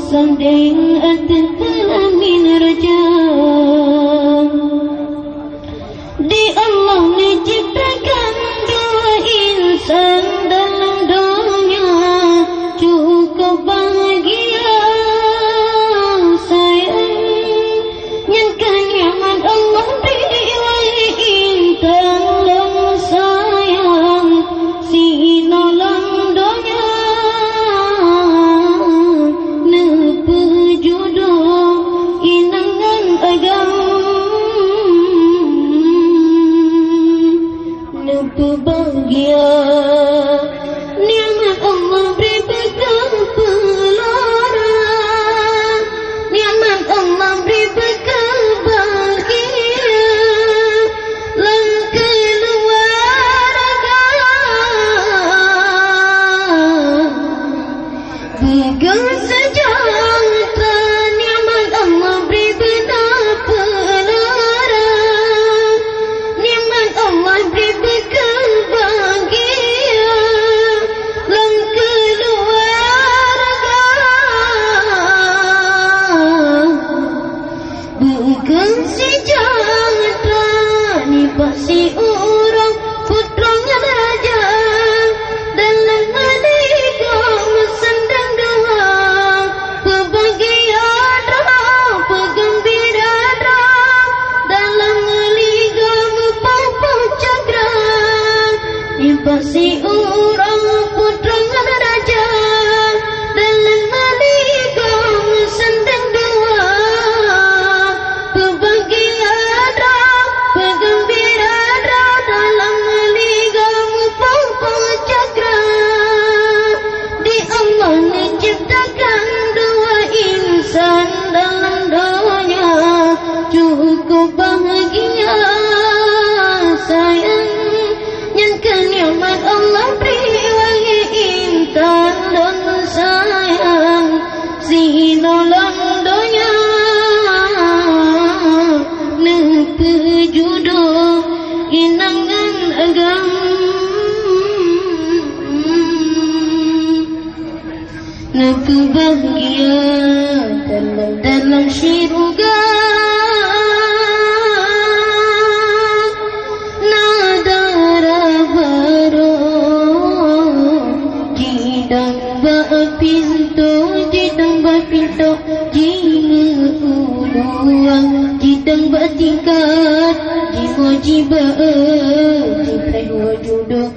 sanding antara min raja. Di Allah menciptakan dua insan dalam dunia, cukup bahagia sayang. Nyangkan nyaman Allah beri wahai intan dalam sayang, si nolong dunia nepe jodoh inangan agam. Bahagia nikmat Allah beri bekal pelara, nikmat Allah beri bekal bahagia lang keluarga. Bekal sejahtera nikmat Allah beri bekal pelara, nikmat Allah beri bukan sejahtera ni pasti orang putranya raja dalam mereka sendang doa kebahagiaan penggembiraan dalam mereka berpapah cakra ni pasti orang putranya raja dalam mereka sendang doa menciptakan dua insan dalam dunia, cukup bahagia sayang. Nyangkan nyaman Allah beri wahai intan dan sayang, si nolong dunia nepe jodoh inangan agam. Nepe bahagia dalam syurga, nada rahbaro jidang bapinto jidang jinga uluang jidang batingkat jiwa jiba jipreh jodoh